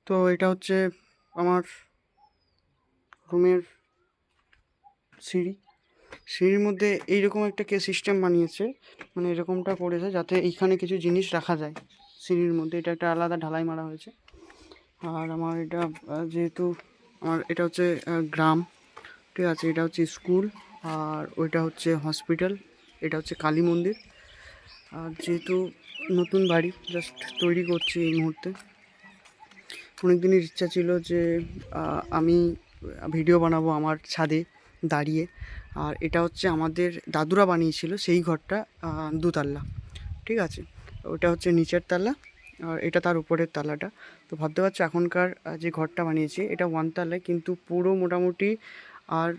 তো এটা হচ্ছে আমার রুমের সিঁড়ির মধ্যে এইরকম একটা সিস্টেম বানিয়েছে, মানে এরকমটা করেছে যাতে এইখানে কিছু জিনিস রাখা যায় সিঁড়ির মধ্যে। এটা একটা আলাদা ঢালাই মারা হয়েছে। আর আমার এটা যেহেতু আমার এটা হচ্ছে গ্রাম, ঠিক আছে, এটা হচ্ছে স্কুল, আর ওইটা হচ্ছে হসপিটাল, এটা হচ্ছে কালী মন্দির। আর যেহেতু নতুন বাড়ি জাস্ট তৈরি করছি এই মুহূর্তে, অনেক দিনের ইচ্ছা ছিল যে আমি ভিডিও বানাবো আমার ছাদে দাঁড়িয়ে। আর এটা হচ্ছে আমাদের দাদুরা বানিয়েছিল সেই ঘরটা, দুতলা, ঠিক আছে। ওটা হচ্ছে নিচের তালা আর এটা তার উপরের তালাটা। তো ভাবতে পারছো এখনকার যে ঘরটা বানিয়েছি এটা ওয়ান তালায়, কিন্তু পুরো মোটামুটি আর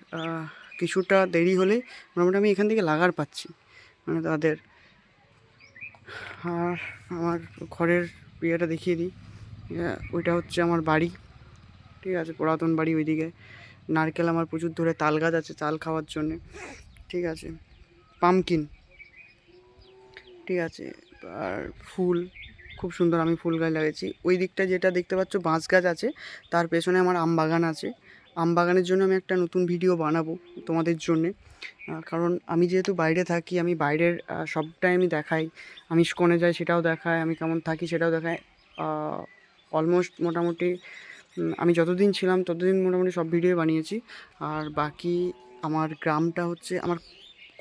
কিছুটা দেরি হলে মোটামুটি আমি এখান থেকে লাগার পাচ্ছি, মানে তাদের। আর আমার ঘরের ইয়েটা দেখিয়ে দিই, ওইটা হচ্ছে আমার বাড়ি, ঠিক আছে, পুরাতন বাড়ি। ওইদিকে নারকেল আমার প্রচুর ধরে, তাল গাছ আছে তাল খাওয়ার জন্যে, ঠিক আছে, পামকিন, ঠিক আছে। আর ফুল খুব সুন্দর, আমি ফুল গাছ লাগিয়েছি। ওই দিকটা যেটা দেখতে পাচ্ছ বাঁশ গাছ আছে, তার পেছনে আমার আম বাগান আছে। আম বাগানের জন্য আমি একটা নতুন ভিডিও বানাবো তোমাদের জন্যে, কারণ আমি যেহেতু বাইরে থাকি, আমি বাইরের সবটাই আমি দেখাই। আমি ইস্কনে যাই সেটাও দেখাই, আমি কেমন থাকি সেটাও দেখাই। অলমোস্ট মোটামুটি আমি যতদিন ছিলাম ততদিন মোটামুটি সব ভিডিও বানিয়েছি। আর বাকি আমার গ্রামটা হচ্ছে, আমার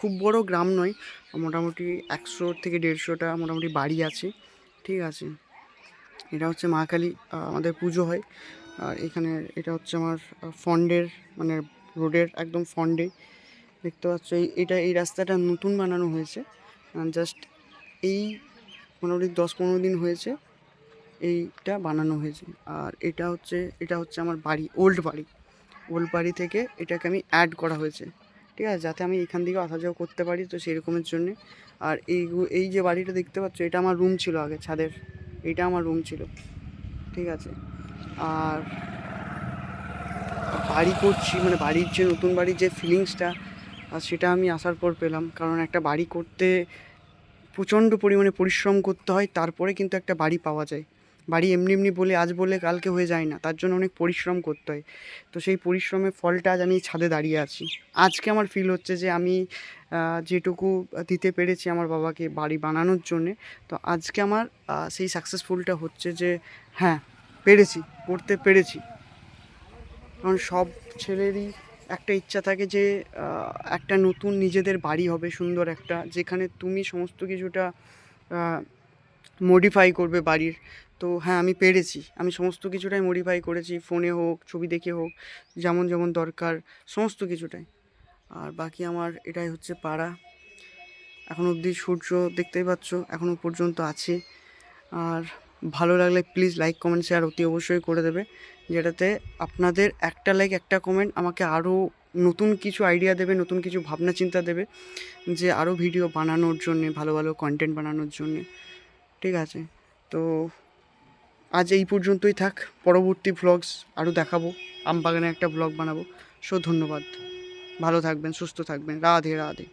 খুব বড় গ্রাম নয়, মোটামুটি 100 থেকে 150টা মোটামুটি বাড়ি আছে, ঠিক আছে। এটা হচ্ছে মা কালী, আমাদের পুজো হয়। আর এখানে এটা হচ্ছে আমার ফন্ডের, মানে রোডের একদম ফন্ডে দেখতে পাচ্ছ। এই রাস্তাটা নতুন বানানো হয়েছে, জাস্ট এই মোটামুটি 10-15 দিন হয়েছে এইটা বানানো হয়েছে। আর এটা হচ্ছে আমার বাড়ি, ওল্ড বাড়ি থেকে এটাকে আমি অ্যাড করা হয়েছে, ঠিক আছে, যাতে আমি এখান থেকে আসা যাওয়া করতে পারি, তো সেই রকমের জন্যে। আর এই যে বাড়িটা দেখতে পাচ্ছ এটা আমার রুম ছিল আগে ছাদের, এইটা আমার রুম ছিল, ঠিক আছে। আর বাড়ি করছি, মানে বাড়ির যে নতুন বাড়ির যে ফিলিংসটা, আর সেটা আমি আসার পর পেলাম। কারণ একটা বাড়ি করতে প্রচণ্ড পরিমাণে পরিশ্রম করতে হয়, তারপরে কিন্তু একটা বাড়ি পাওয়া যায়। বাড়ি এমনি এমনি বলে আজ বলে কালকে হয়ে যায় না, তার জন্য অনেক পরিশ্রম করতে হয়। তো সেই পরিশ্রমের ফলটা আজ আমি ছাদে দাঁড়িয়ে আছি। আজকে আমার ফিল হচ্ছে যে আমি যেটুকু দিতে পেরেছি আমার বাবাকে বাড়ি বানানোর জন্যে, তো আজকে আমার সেই সাকসেসফুলটা হচ্ছে যে হ্যাঁ, পেরেছি, করতে পেরেছি। কারণ সব ছেলেরই একটা ইচ্ছা থাকে যে একটা নতুন নিজেদের বাড়ি হবে, সুন্দর একটা, যেখানে তুমি সমস্ত কিছুটা মডিফাই করবে বাড়ির। তো হ্যাঁ, আমি পেরেছি, আমি সমস্ত কিছুটাই মডিফাই করেছি, ফোনে হোক ছবি দেখে হোক, যেমন যেমন দরকার সমস্ত কিছুটাই। আর বাকি আমার এটাই হচ্ছে পাড়া। এখন অবধি সূর্য দেখতেই পাচ্ছ এখনও পর্যন্ত আছে। আর ভালো লাগলে প্লিজ লাইক কমেন্ট শেয়ার অতি অবশ্যই করে দেবে, যেটাতে আপনাদের একটা লাইক একটা কমেন্ট আমাকে আরও নতুন কিছু আইডিয়া দেবে, নতুন কিছু ভাবনা চিন্তা দেবে, যে আরও ভিডিও বানানোর জন্যে, ভালো ভালো কন্টেন্ট বানানোর জন্যে, ঠিক আছে। তো আজ এই পর্যন্তই থাক, পরবর্তী ভ্লগস আরও দেখাবো, আমবাগানে একটা ভ্লগ বানাবো। ধন্যবাদ, ভালো থাকবেন, সুস্থ থাকবেন, রাধে রাধে।